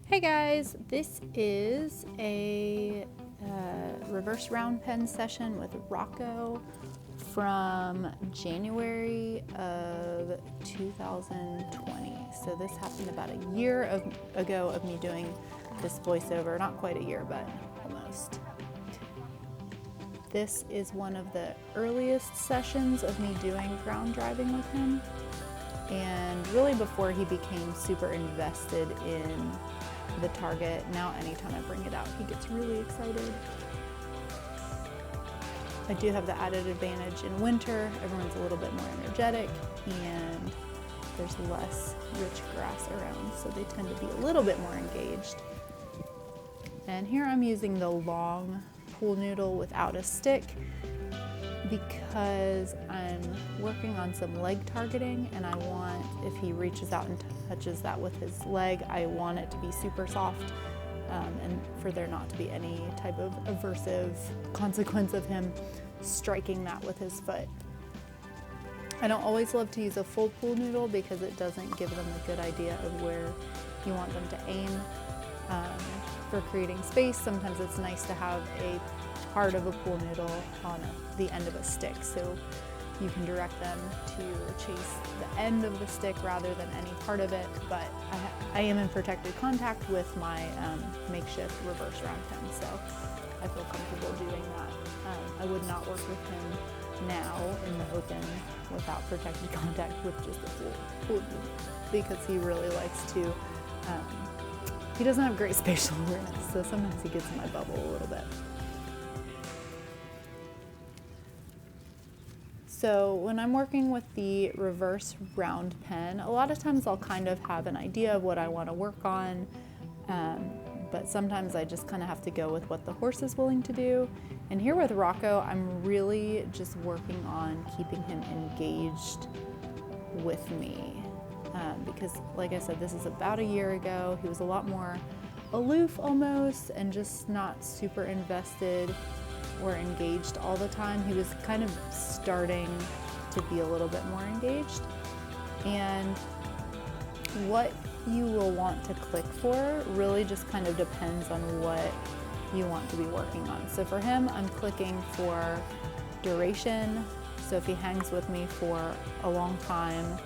Hey guys, this is a reverse round pen session with Rocco from January of 2020. So this happened about a year ago of me doing this voiceover, not quite a year, but almost. This is one of the earliest sessions of me doing ground driving with him, and really before he became super invested in the target. Now anytime I bring it out, he gets really excited. I do have the added advantage in winter. Everyone's a little bit more energetic and there's less rich grass around, so they tend to be a little bit more engaged. And here I'm using the long pool noodle without a stick because I'm working on some leg targeting, and I want, if he reaches out and touches that with his leg, I want it to be super soft and for there not to be any type of aversive consequence of him striking that with his foot. I don't always love to use a full pool noodle because it doesn't give them a good idea of where you want them to aim. For creating space, sometimes it's nice to have a part of a pool noodle on the end of a stick, so you can direct them to chase the end of the stick rather than any part of it. But I am in protected contact with my makeshift reverse round pen, so I feel comfortable doing that. I would not work with him now in the open without protected contact with just a pool noodle because he really likes to he doesn't have great spatial awareness, so sometimes he gets in my bubble a little bit. So when I'm working with the reverse round pen, a lot of times I'll kind of have an idea of what I want to work on, but sometimes I just kind of have to go with what the horse is willing to do. And here with Rocco, I'm really just working on keeping him engaged with me. Because like I said, this is about a year ago. He was a lot more aloof almost and just not super invested or engaged all the time. He was kind of starting to be a little bit more engaged. And what you will want to click for really just kind of depends on what you want to be working on. So for him, I'm clicking for duration. So if he hangs with me for a long time,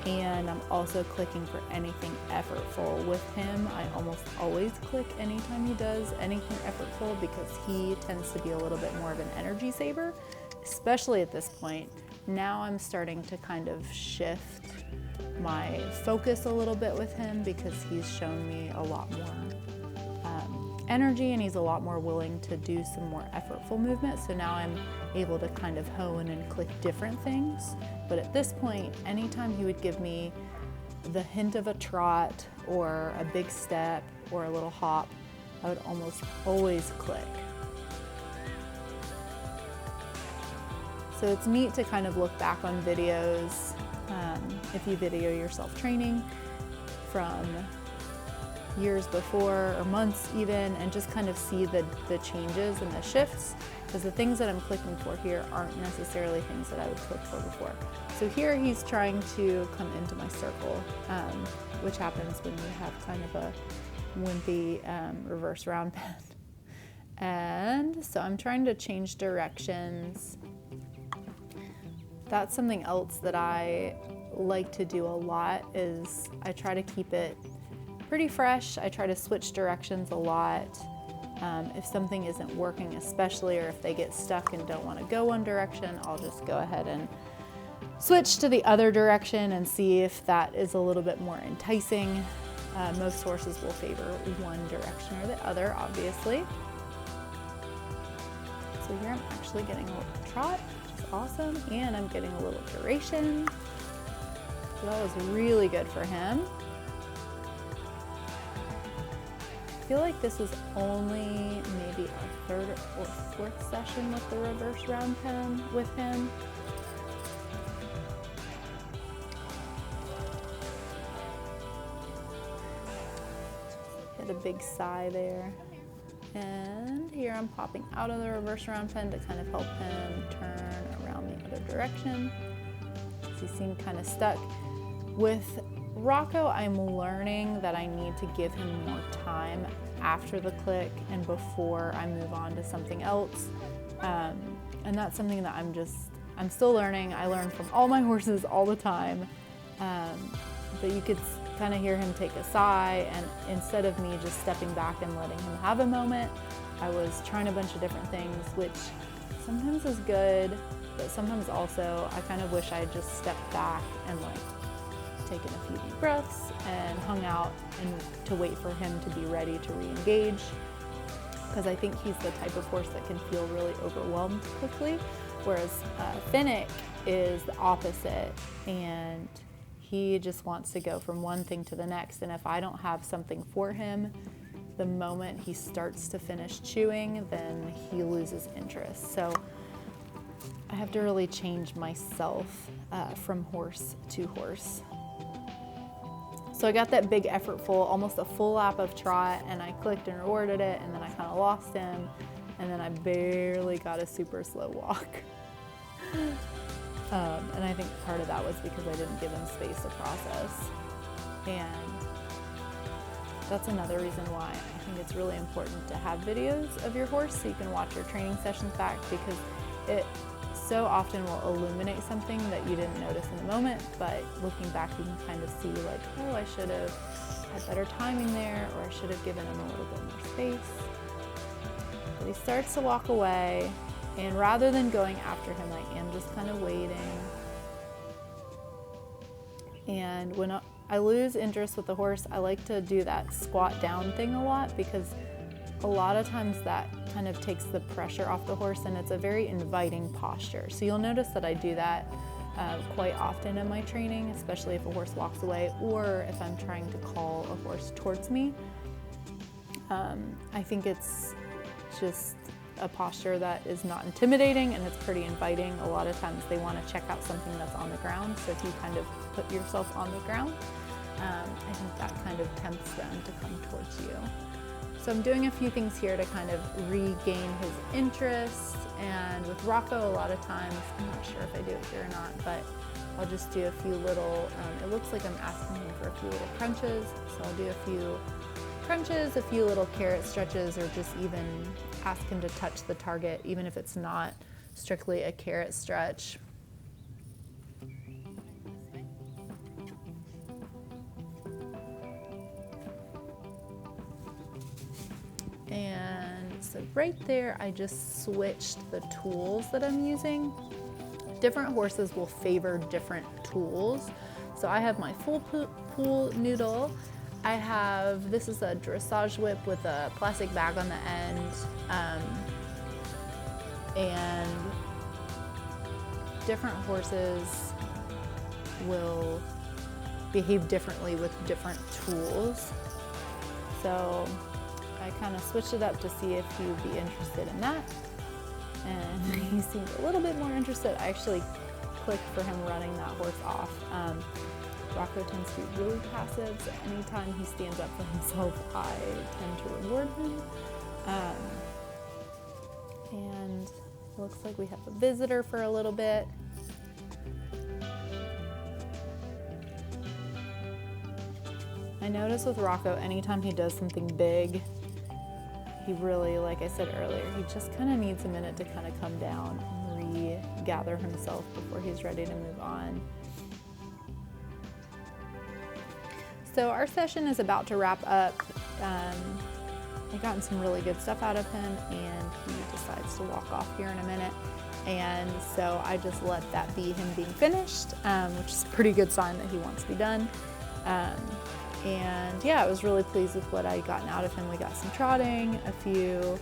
and I'm also clicking for anything effortful with him. I almost always click anytime he does anything effortful because he tends to be a little bit more of an energy saver, especially at this point. Now I'm starting to kind of shift my focus a little bit with him because he's shown me a lot more energy and he's a lot more willing to do some more effortful movement. So now I'm able to kind of hone and click different things. But at this point, anytime he would give me the hint of a trot or a big step or a little hop, I would almost always click. So it's neat to kind of look back on videos, if you video yourself training from years before or months even, and just kind of see the changes and the shifts, because the things that I'm clicking for here aren't necessarily things that I would click for before. So here he's trying to come into my circle, which happens when you have kind of a wimpy reverse round pen. And so I'm trying to change directions. That's something else that I like to do a lot, is I try to keep it pretty fresh. I try to switch directions a lot. If something isn't working especially, or if they get stuck and don't want to go one direction, I'll just go ahead and switch to the other direction and see if that is a little bit more enticing. Most horses will favor one direction or the other, obviously. So here I'm actually getting a little trot. It's awesome. And I'm getting a little duration. So that was really good for him. I feel like this is only maybe our third or fourth session with the reverse round pen with him. Get a big sigh there. And here I'm popping out of the reverse round pen to kind of help him turn around the other direction. He seemed kind of stuck. With Rocco, I'm learning that I need to give him more time after the click and before I move on to something else. And that's something that I'm still learning. I learn from all my horses all the time. But you could kind of hear him take a sigh, and instead of me just stepping back and letting him have a moment, I was trying a bunch of different things, which sometimes is good, but sometimes also I kind of wish I had just stepped back and like taken a few deep breaths and hung out and to wait for him to be ready to re-engage, because I think he's the type of horse that can feel really overwhelmed quickly, whereas Finnick is the opposite, and he just wants to go from one thing to the next, and if I don't have something for him, the moment he starts to finish chewing, then he loses interest. So I have to really change myself from horse to horse. So I got that big effortful, almost a full lap of trot, and I clicked and rewarded it, and then I kind of lost him, and then I barely got a super slow walk. And I think part of that was because I didn't give him space to process. And that's another reason why I think it's really important to have videos of your horse so you can watch your training sessions back, because it so often will illuminate something that you didn't notice in the moment, but looking back you can kind of see like, oh, I should have had better timing there, or I should have given him a little bit more space. But he starts to walk away, and rather than going after him, I am just kind of waiting. And when I lose interest with the horse, I like to do that squat down thing a lot, because a lot of times that kind of takes the pressure off the horse, and it's a very inviting posture. So you'll notice that I do that quite often in my training, especially if a horse walks away or if I'm trying to call a horse towards me. I think it's just a posture that is not intimidating, and it's pretty inviting. A lot of times they want to check out something that's on the ground, so if you kind of put yourself on the ground, I think that kind of tempts them to come towards you. So I'm doing a few things here to kind of regain his interest, and with Rocco a lot of times, I'm not sure if I do it here or not, but I'll just do a few little, it looks like I'm asking him for a few little crunches, so I'll do a few crunches, a few little carrot stretches, or just even ask him to touch the target, even if it's not strictly a carrot stretch. And so right there, I just switched the tools that I'm using. Different horses will favor different tools. So I have my full pool noodle. I have, this is a dressage whip with a plastic bag on the end. And different horses will behave differently with different tools. So I kind of switched it up to see if he would be interested in that. And he seemed a little bit more interested. I actually clicked for him running that horse off. Rocco tends to be really passive, so anytime he stands up for himself, I tend to reward him. And it looks like we have a visitor for a little bit. I notice with Rocco, anytime he does something big, he really, like I said earlier, he just kind of needs a minute to kind of come down and regather himself before he's ready to move on. So our session is about to wrap up. I've gotten some really good stuff out of him, and he decides to walk off here in a minute. And so I just let that be him being finished, which is a pretty good sign that he wants to be done. And yeah, I was really pleased with what I gotten out of him. We got some trotting, a few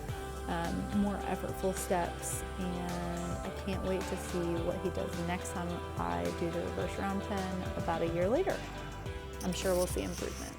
more effortful steps, and I can't wait to see what he does next time I do the reverse round pen about a year later. I'm sure we'll see improvement.